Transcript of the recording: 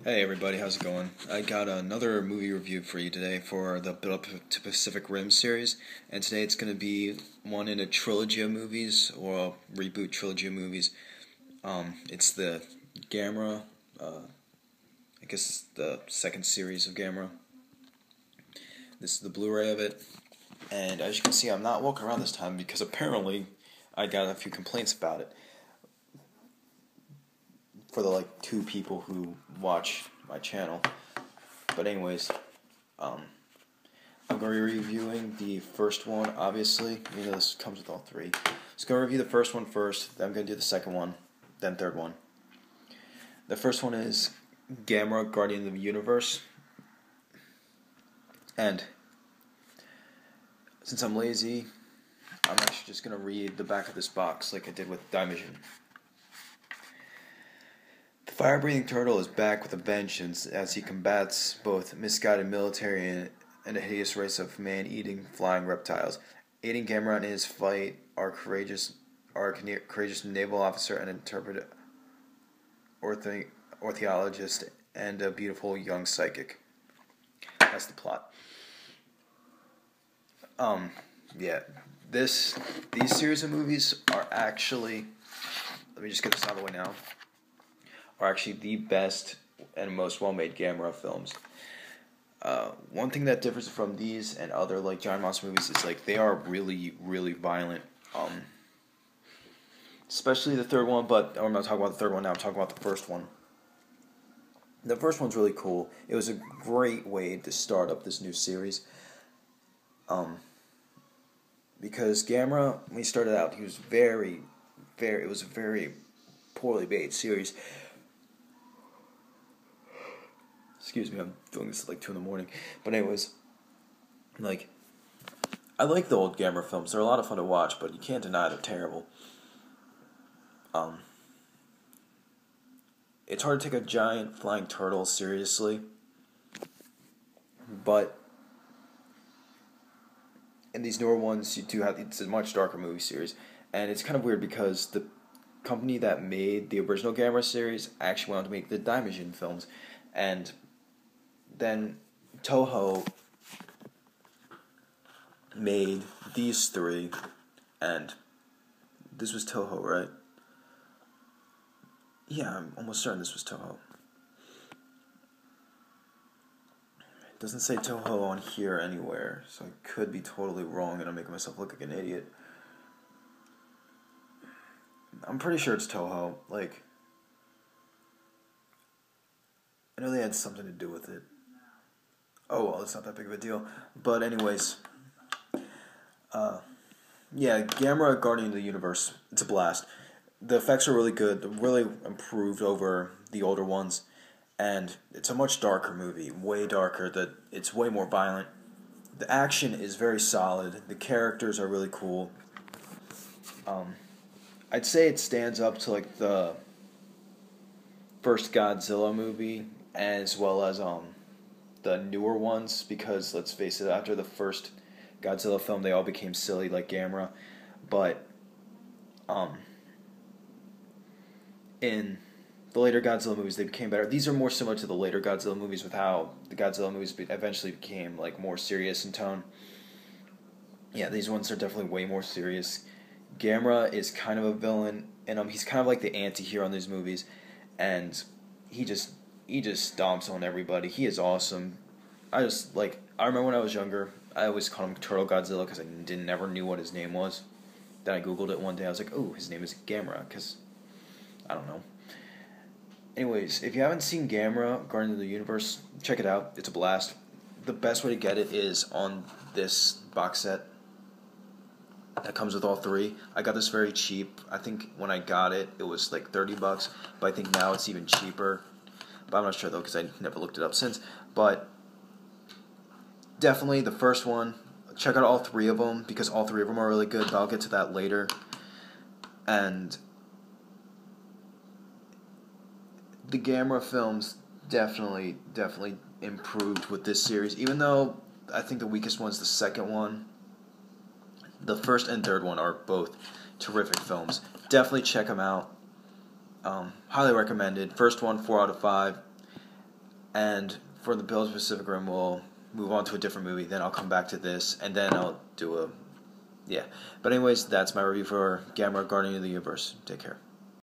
Hey everybody, how's it going? I got another movie review for you today for the Build Up to Pacific Rim series, and today it's going to be one in a trilogy of movies, or a reboot trilogy of movies. It's the Gamera, I guess it's the second series of Gamera. This is the Blu-ray of it, and as you can see, I'm not walking around this time because apparently I got a few complaints about it. For the two people who watch my channel. But anyways, I'm going to be reviewing the first one, obviously. You know this comes with all three. Just going to review the first one first, then I'm going to do the second one, then third one. The first one is Gamera, Guardian of the Universe. And since I'm lazy, I'm actually just going to read the back of this box like I did with Dimension. The fire-breathing turtle is back with a vengeance as he combats both misguided military and a hideous race of man-eating flying reptiles. Aiding Gamera in his fight are a courageous naval officer and interpreter, ornithologist, and a beautiful young psychic. That's the plot. These series of movies are actually, let me just get this out of the way now, are actually the best and most well-made Gamera films. One thing that differs from these and other giant monster movies is they are really, really violent. Especially the third one, but I'm not talking about the third one now. I'm talking about the first one. The first one's really cool. It was a great way to start up this new series. Because Gamera, when he started out, he was it was a very poorly made series. Excuse me, I'm doing this at 2 in the morning. But anyways, I like the old Gamera films. They're a lot of fun to watch, but you can't deny they're terrible. It's hard to take a giant flying turtle seriously, but in these newer ones, it's a much darker movie series, and it's kind of weird because the company that made the original Gamera series actually wanted to make the Dimension films, and then Toho made these three, and this was Toho, right? Yeah, I'm almost certain this was Toho. It doesn't say Toho on here anywhere, so I could be totally wrong and I'm making myself look like an idiot. I'm pretty sure it's Toho. I know they had something to do with it. Oh well, it's not that big of a deal. But anyways, Gamera, Guardian of the Universe. It's a blast. The effects are really good. They're really improved over the older ones, and it's a much darker movie. Way darker. It's way more violent. The action is very solid. The characters are really cool. I'd say it stands up to the first Godzilla movie as well as the newer ones, because let's face it, after the first Godzilla film they all became silly like Gamera, but in the later Godzilla movies they became better. These are more similar to the later Godzilla movies with how the Godzilla movies eventually became more serious in tone. Yeah, these ones are definitely way more serious. Gamera is kind of a villain, and he's kind of like the anti-hero in these movies, and he just stomps on everybody. He is awesome. I remember when I was younger, I always called him Turtle Godzilla because I never knew what his name was. Then I googled it one day. I was like, oh, his name is Gamera, because I don't know. Anyways, if you haven't seen Gamera, Guardian of the Universe, check it out. It's a blast. The best way to get it is on this box set that comes with all three. I got this very cheap. I think when I got it, it was $30, but I think now it's even cheaper. But I'm not sure though because I never looked it up since. But definitely the first one. Check out all three of them because all three of them are really good. But I'll get to that later. And the Gamera films definitely improved with this series. Even though I think the weakest one's the second one. The first and third one are both terrific films. Definitely check them out. Highly recommended. First one, 4 out of 5. And for the Bills Pacific Rim, we'll move on to a different movie. Then I'll come back to this, and then I'll do a... Yeah. But anyways, that's my review for Gamera Guardian of the Universe. Take care.